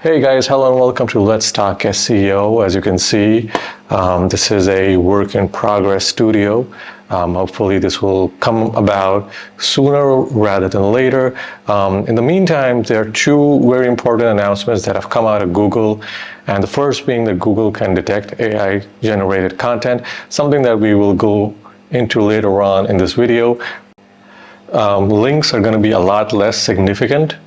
Hey guys, hello and welcome to Let's Talk SEO. As you can see, this is a work in progress studio. Hopefully this will come about sooner rather than later. In the meantime, there are two very important announcements that have come out of Google. And the first being that Google can detect AI generated content, something that we will go into later on in this video. Links are going to be a lot less significant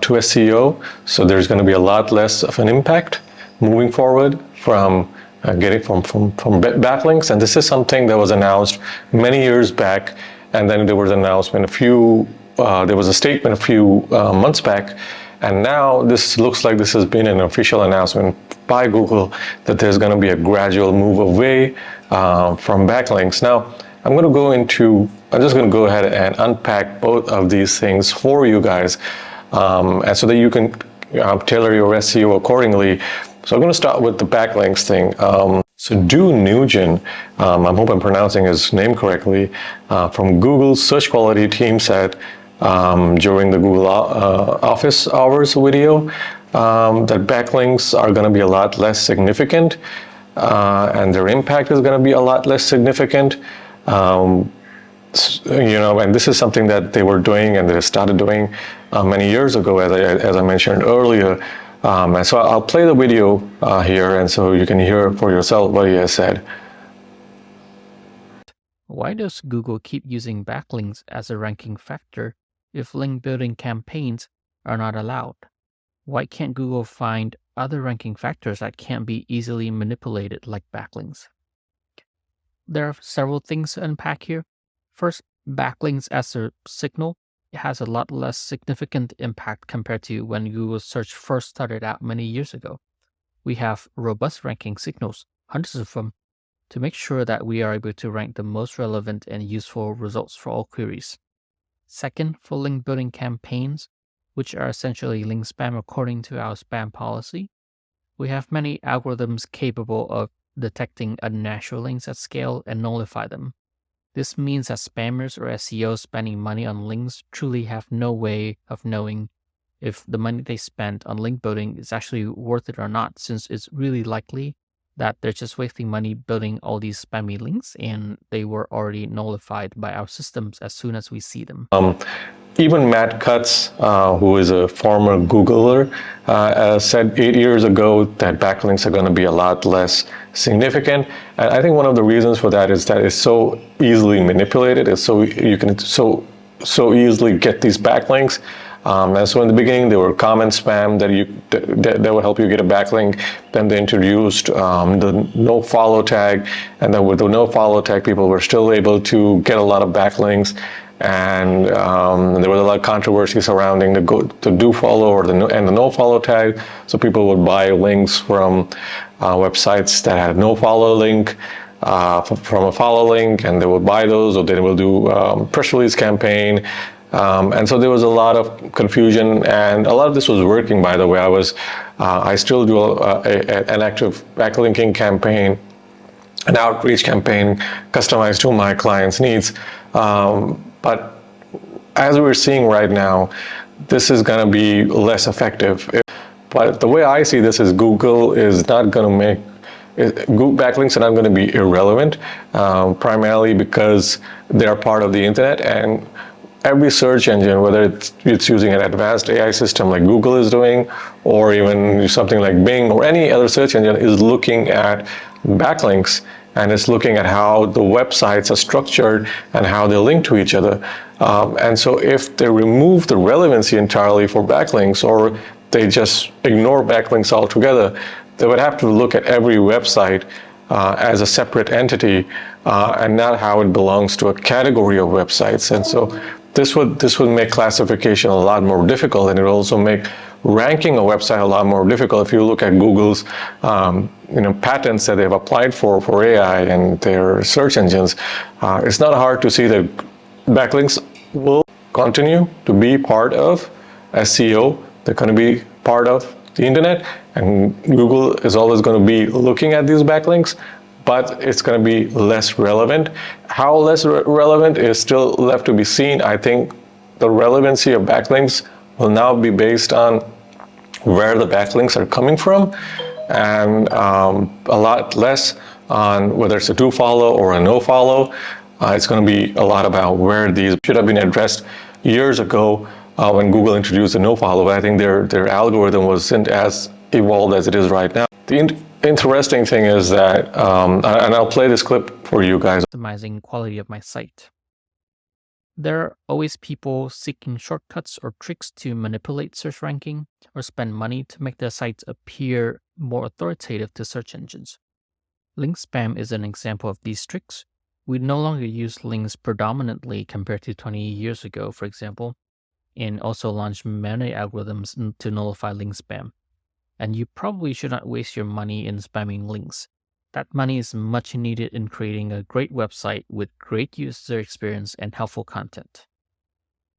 to SEO, so there's going to be a lot less of an impact moving forward from getting from backlinks. And this is something that was announced many years back, and then there was an announcement there was a statement a few months back, and now this looks like this has been an official announcement by Google that there's going to be a gradual move away from backlinks. Now I'm just going to go ahead and unpack both of these things for you guys, and so that you can tailor your SEO accordingly. So I'm going to start with the backlinks thing. So Du Nugent, I hope I'm pronouncing his name correctly, from Google's search quality team said during the Google office hours video that backlinks are going to be a lot less significant, and their impact is going to be a lot less significant. And this is something that they were doing and they started doing many years ago, as I mentioned earlier. And so I'll play the video here, and so you can hear for yourself what he has said. Why does Google keep using backlinks as a ranking factor if link building campaigns are not allowed? Why can't Google find other ranking factors that can't be easily manipulated like backlinks? There are several things to unpack here. First, backlinks as a signal, it has a lot less significant impact compared to when Google search first started out many years ago. We have robust ranking signals, hundreds of them, to make sure that we are able to rank the most relevant and useful results for all queries. Second, for link building campaigns, which are essentially link spam according to our spam policy, we have many algorithms capable of detecting unnatural links at scale and nullify them. This means that spammers or SEOs spending money on links truly have no way of knowing if the money they spent on link building is actually worth it or not, since it's really likely that they're just wasting money building all these spammy links and they were already nullified by our systems as soon as we see them. Even Matt Cutts, who is a former Googler, said 8 years ago that backlinks are going to be a lot less significant. And I think one of the reasons for that is that it's so easily manipulated. You can so easily get these backlinks. And so in the beginning, there were comment spam that would help you get a backlink. Then they introduced the no follow tag, and then with the no follow tag, people were still able to get a lot of backlinks. And there was a lot of controversy surrounding the do follow or the no follow tag. So people would buy links from websites that had no follow link from a follow link, and they would buy those, or they will do press release campaign. And so there was a lot of confusion, and a lot of this was working, by the way. I still do an active backlinking campaign, an outreach campaign customized to my clients' needs. But as we're seeing right now, this is going to be less effective. But the way I see this is Google is not going to make backlinks are not going to be irrelevant, primarily because they're part of the internet, and every search engine, whether it's using an advanced AI system like Google is doing, or even something like Bing or any other search engine, is looking at backlinks, and it's looking at how the websites are structured and how they link to each other. And so if they remove the relevancy entirely for backlinks, or they just ignore backlinks altogether, they would have to look at every website as a separate entity, and not how it belongs to a category of websites. And so this would make classification a lot more difficult, and it would also make ranking a website a lot more difficult. If you look at Google's patents that they've applied for AI and their search engines, it's not hard to see that backlinks will continue to be part of SEO. They're going to be part of the internet, and Google is always going to be looking at these backlinks, but it's going to be less relevant. How less relevant is still left to be seen. I think the relevancy of backlinks will now be based on where the backlinks are coming from, and a lot less on whether it's a do follow or a no follow. It's going to be a lot about where these should have been addressed years ago when Google introduced the no follow. But I think their algorithm wasn't as evolved as it is right now. The interesting thing is that, and I'll play this clip for you guys. Optimizing quality of my site. There are always people seeking shortcuts or tricks to manipulate search ranking or spend money to make their sites appear more authoritative to search engines. Link spam is an example of these tricks. We no longer use links predominantly compared to 20 years ago, for example, and also launched many algorithms to nullify link spam. And you probably should not waste your money in spamming links. That money is much needed in creating a great website with great user experience and helpful content.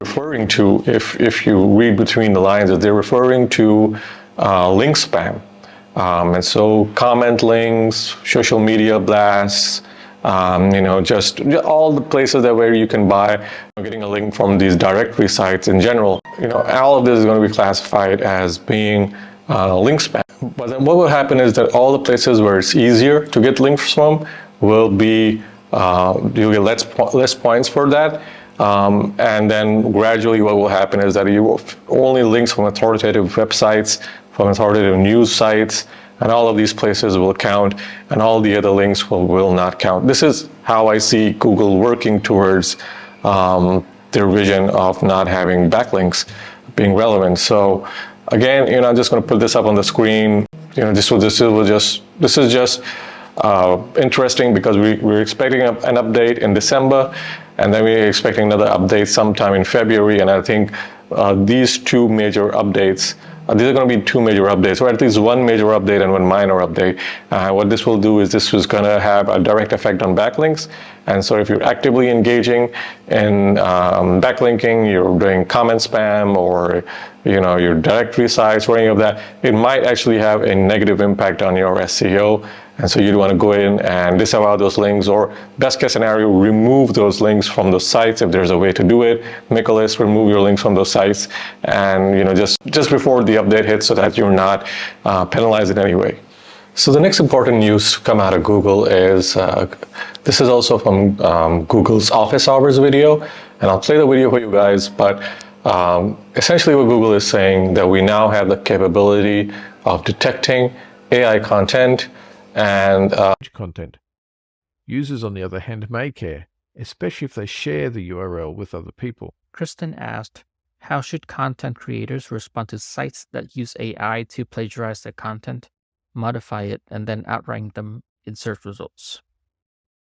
Referring to, if you read between the lines, that they're referring to link spam. And so comment links, social media blasts, just all the places where you can buy, getting a link from these directory sites in general. All of this is going to be classified as being link spam. But then what will happen is that all the places where it's easier to get links from will be, you'll get less points for that. And then gradually what will happen is that you will only links from authoritative websites, from authoritative news sites, and all of these places will count, and all the other links will not count. This is how I see Google working towards their vision of not having backlinks being relevant. So again, I'm just going to put this up on the screen. This is just interesting because we're expecting an update in December, and then we're expecting another update sometime in February. And I think these two major updates, these are going to be two major updates, or at least one major update and one minor update. What this will do is this is going to have a direct effect on backlinks. And so if you're actively engaging in backlinking, you're doing comment spam, or your directory sites or any of that, it might actually have a negative impact on your SEO. And so you'd want to go in and disavow those links, or best case scenario, remove those links from those sites if there's a way to do it. Make a list, remove your links from those sites, and just before the update hits, so that you're not penalized in any way. So the next important news to come out of Google is, this is also from Google's Office Hours video, and I'll play the video for you guys, but essentially what Google is saying, that we now have the capability of detecting AI content and content. Users, on the other hand, may care, especially if they share the URL with other people. Kristen asked, how should content creators respond to sites that use AI to plagiarize their content, modify it, and then outrank them in search results?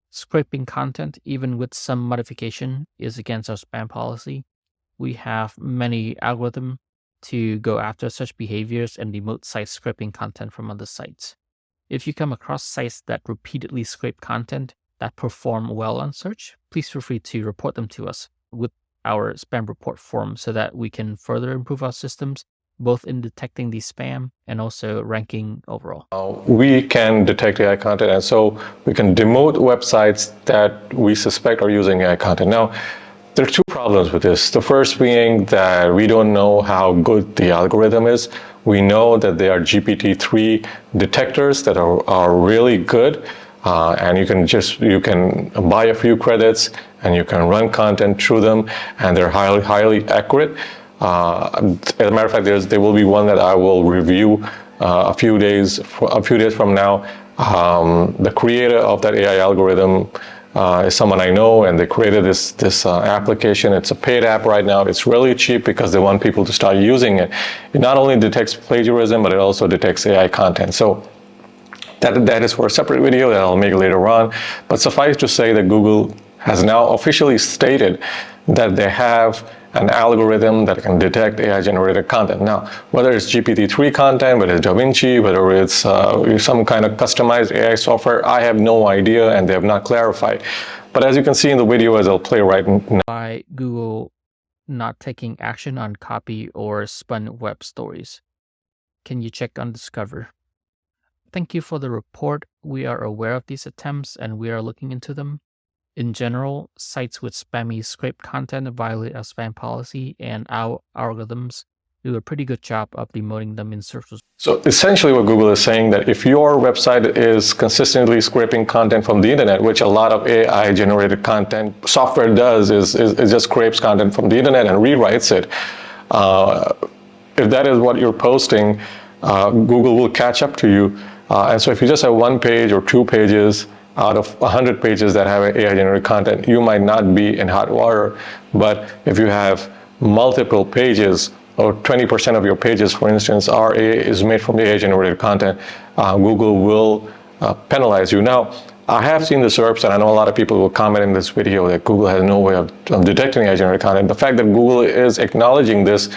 Scraping content, even with some modification, is against our spam policy. We have many algorithms to go after such behaviors and demote sites scraping content from other sites. If you come across sites that repeatedly scrape content that perform well on search, please feel free to report them to us with our spam report form, so that we can further improve our systems, both in detecting the spam and also ranking overall. We can detect AI content, and so we can demote websites that we suspect are using AI content. Now, there are two problems with this. The first being that we don't know how good the algorithm is. We know that they are GPT-3 detectors that are really good, and you can buy a few credits and you can run content through them, and they're highly accurate. As a matter of fact, there will be one that I will review a few days from now. The creator of that AI algorithm is someone I know, and they created this application. It's a paid app right now. It's really cheap because they want people to start using it. It not only detects plagiarism, but it also detects AI content. So that is for a separate video that I'll make later on. But suffice to say that Google has now officially stated that they have an algorithm that can detect AI-generated content. Now, whether it's GPT-3 content, whether it's DaVinci, whether it's some kind of customized AI software, I have no idea, and they have not clarified. But as you can see in the video, as I'll play right now. By Google not taking action on copy or spun web stories. Can you check on Discover? Thank you for the report. We are aware of these attempts and we are looking into them. In general, sites with spammy scrape content violate our spam policy and our algorithms do a pretty good job of demoting them in search results. So essentially what Google is saying that if your website is consistently scraping content from the internet, which a lot of AI generated content software does is just scrapes content from the internet and rewrites it. If that is what you're posting, Google will catch up to you. And so if you just have one page or 2 pages out of 100 pages that have AI generated content, you might not be in hot water. But if you have multiple pages, or 20% of your pages, for instance, is made from the AI generated content, Google will penalize you. Now, I have seen the SERPs, and I know a lot of people will comment in this video that Google has no way of detecting AI generated content. The fact that Google is acknowledging this,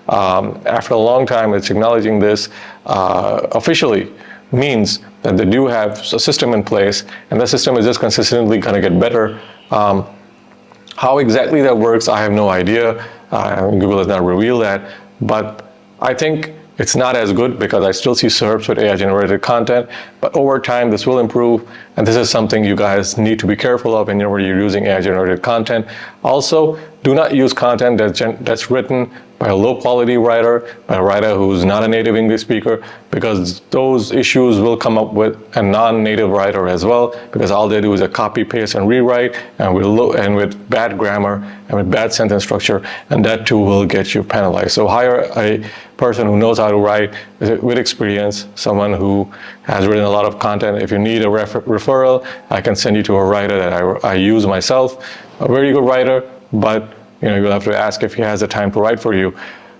after a long time, it's acknowledging this officially, means that they do have a system in place, and the system is just consistently going to get better. How exactly that works, I have no idea. Google has not revealed that, but I think it's not as good because I still see SERPs with AI generated content, but over time this will improve, and this is something you guys need to be careful of whenever you're using AI generated content. Also, do not use content that's written by a low quality writer, by a writer who's not a native English speaker, because those issues will come up with a non-native writer as well, because all they do is a copy, paste, and rewrite, and with bad grammar and with bad sentence structure, and that too will get you penalized. So hire a person who knows how to write with experience, someone who has written a lot of content. If you need a referral, I can send you to a writer that I use myself, a very good writer, but you'll have to ask if he has the time to write for you.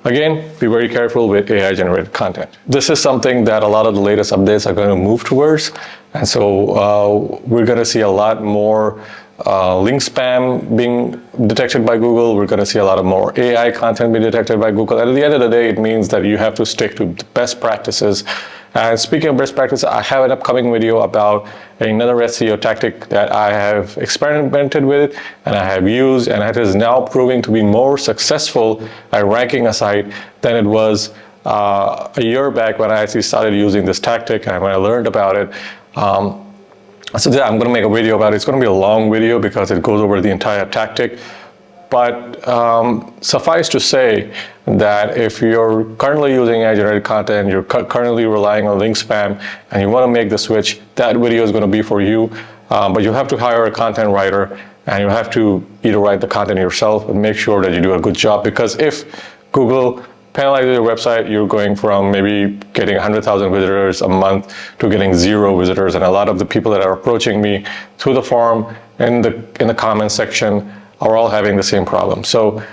Again, be very careful with AI generated content. This is something that a lot of the latest updates are going to move towards, and so we're going to see a lot more link spam being detected by Google. We're going to see a lot of more AI content being detected by Google. And at the end of the day, it means that you have to stick to the best practices. And speaking of best practices, I have an upcoming video about another SEO tactic that I have experimented with and I have used, and it is now proving to be more successful at ranking a site than it was a year back when I actually started using this tactic and when I learned about it. So yeah, I'm going to make a video about it. It's going to be a long video because it goes over the entire tactic. But suffice to say that if you're currently using AI-generated content, you're currently relying on link spam, and you want to make the switch, that video is going to be for you. But you have to hire a content writer, and you have to either write the content yourself and make sure that you do a good job. Because if Google penalizes your website, you're going from maybe getting 100,000 visitors a month to getting 0 visitors. And a lot of the people that are approaching me through the forum in the comments section are all having the same problem. So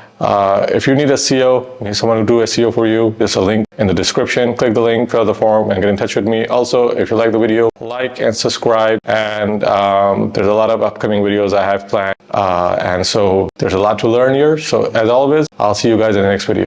if you need a SEO, you need someone to do SEO for you, there's a link in the description. Click the link, fill out the form, and get in touch with me. Also, if you like the video, like and subscribe. And there's a lot of upcoming videos I have planned. And so there's a lot to learn here. So as always, I'll see you guys in the next video.